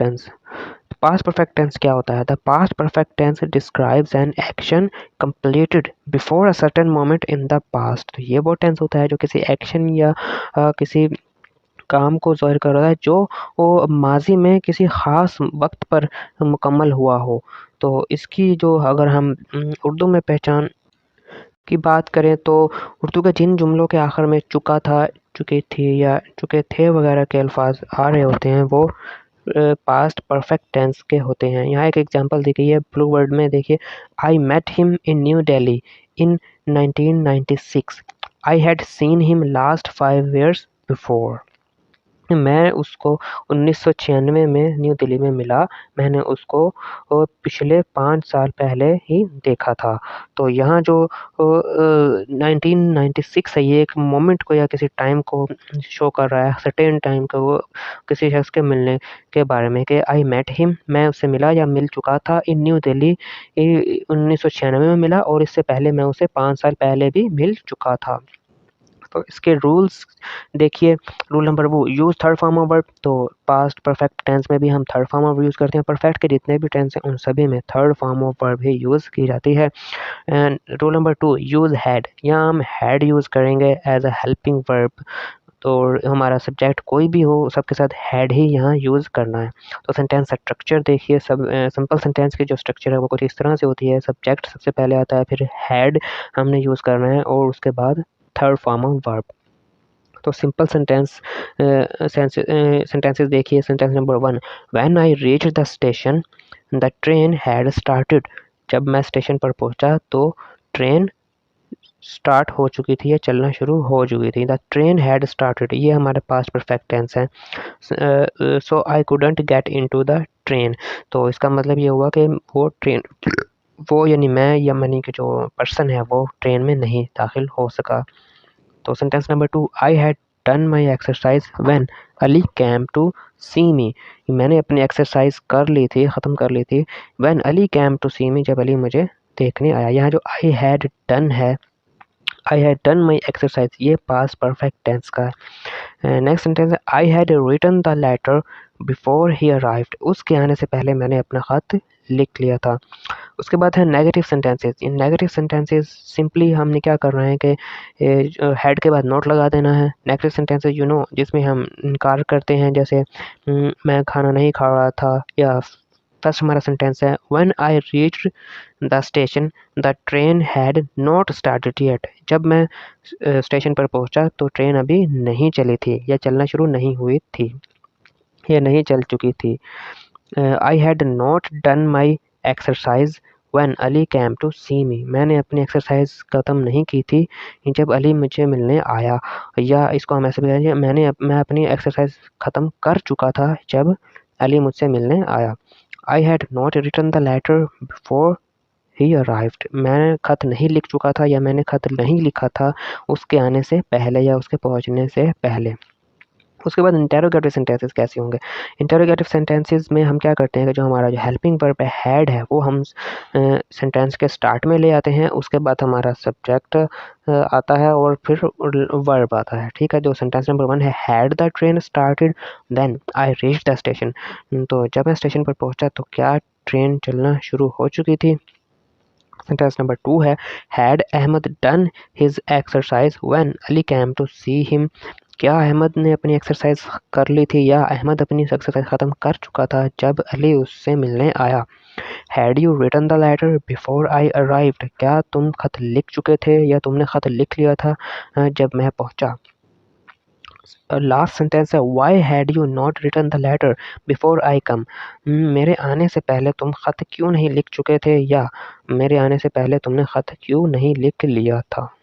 Tense. Past perfect tense क्या होता है? The past perfect tense describes an action completed before a certain moment in the past. ये वो tense होता है जो किसी एक्शन या किसी काम को ज़ाहिर कर रहा है जो वो माजी में किसी ख़ास वक्त पर मुकम्मल हुआ हो। तो इसकी जो अगर हम उर्दू में पहचान की बात करें तो उर्दू के जिन जुमलों के आखिर में चुका था, चुकी थी या चुके थे वगैरह के अल्फाज आ रहे होते हैं वो पास्ट परफेक्ट टेंस के होते हैं। यहाँ एक एग्जांपल दी गई है ब्लू वर्ड में, देखिए, I met him in New Delhi in 1996। I had seen him last 5 years before. मैं उसको 1996 में न्यू दिल्ली में मिला, मैंने उसको पिछले 5 साल पहले ही देखा था। तो यहाँ जो 1996 है, ये एक मोमेंट को या किसी टाइम को शो कर रहा है, सर्टेन टाइम को, वो किसी शख्स के मिलने के बारे में कि आई मेट हिम, मैं उससे मिला या मिल चुका था, इन न्यू दिल्ली 1996 में मिला और इससे पहले मैं उसे 5 साल पहले भी मिल चुका था। तो इसके रूल्स देखिए, रूल नंबर वो, use third form of verb. तो पास्ट परफेक्ट टेंस में भी हम थर्ड फॉर्म ऑफ यूज़ करते हैं। परफेक्ट के जितने भी टेंस हैं उन सभी में third form of verb he use की जाती है। And rule number 2, use had. यहाँ हम हैड यूज़ करेंगे एज अ हेल्पिंग वर्ब। तो हमारा सब्जेक्ट कोई भी हो, सबके साथ हैड ही यहाँ यूज़ करना है। तो सेंटेंस स्ट्रक्चर देखिए, सब सिंपल सेंटेंस की जो स्ट्रक्चर है वो कुछ इस तरह से होती है। सब्जेक्ट सबसे पहले आता है, फिर हैड हमने यूज़ करना है और उसके बाद थर्ड फॉर्म ऑफ वर्ब। तो सिंपल सेंटेंसेस देखिए। Sentence number 1, when I reached the station the train had started. जब मैं स्टेशन पर पहुंचा तो ट्रेन स्टार्ट हो चुकी थी या चलना शुरू हो चुकी थी। द ट्रेन हैड स्टार्टेड, ये हमारे पास परफेक्ट टेंस है। So I couldn't get into the train. तो इसका मतलब ये हुआ कि वो यानी मैं या मनी के जो पर्सन है वो ट्रेन में नहीं दाखिल हो सका। तो sentence number 2, I had done my exercise when Ali came to see me. मैंने अपनी एक्सरसाइज कर ली थी, ख़त्म कर ली थी, when Ali came to see मी, जब अली मुझे देखने आया। यहाँ जो आई हैड डन है, I had done my exercise, ये पास परफेक्ट टेंस का है। नेक्स्ट सेंटेंस है, I had written the letter before he arrived. उसके आने से पहले मैंने अपना ख़त लिख लिया था। उसके बाद है नेगेटिव सेंटेंसेस। इन नेगेटिव सेंटेंसेस सिंपली हमने क्या करना है कि हेड के बाद नोट लगा देना है। नेगेटिव सेंटेंसेस जिसमें हम इनकार करते हैं, जैसे मैं खाना नहीं खा रहा था, या फर्स्ट हमारा सेंटेंस है, when I reached the station the train had not started yet. जब मैं स्टेशन पर पहुंचा तो ट्रेन अभी नहीं चली थी या चलना शुरू नहीं हुई थी या नहीं चल चुकी थी। I had not done my exercise when Ali came to see me. मैंने अपनी एक्सरसाइज ख़त्म नहीं की थी जब अली मुझे मिलने आया। या इसको हम ऐसे भी कहेंगे, मैं अपनी एक्सरसाइज ख़त्म कर चुका था जब अली मुझसे मिलने आया। I had not written the letter before he arrived. मैं ख़त नहीं लिख चुका था या मैंने ख़त नहीं लिखा था उसके आने से पहले या उसके पहुंचने से पहले। उसके बाद इंटेरोगेटिव सेंटेंसेस कैसे होंगे? इंटेरोगेटिव सेंटेंसेस में हम क्या करते हैं कि जो हमारा जो हेल्पिंग वर्ब है, हैड है, वो हम सेंटेंस के स्टार्ट में ले आते हैं। उसके बाद हमारा सब्जेक्ट आता है और फिर वर्ब आता है। ठीक है, जो सेंटेंस नंबर 1 है, had the train started then I reach the station. तो जब मैं स्टेशन पर पहुंचा तो क्या ट्रेन चलना शुरू हो चुकी थी? सेंटेंस नंबर 2 है, had Ahmed done his exercise when Ali came to see him. क्या अहमद ने अपनी एक्सरसाइज कर ली थी या अहमद अपनी एक्सरसाइज ख़त्म कर चुका था जब अली उससे मिलने आया? Had you written the letter before I arrived. क्या तुम खत लिख चुके थे या तुमने खत लिख लिया था जब मैं पहुंचा? लास्ट सेंटेंस है, why had you not written the letter before I came. मेरे आने से पहले तुम खत क्यों नहीं लिख चुके थे या मेरे आने से पहले तुमने खत क्यों नहीं लिख लिया था?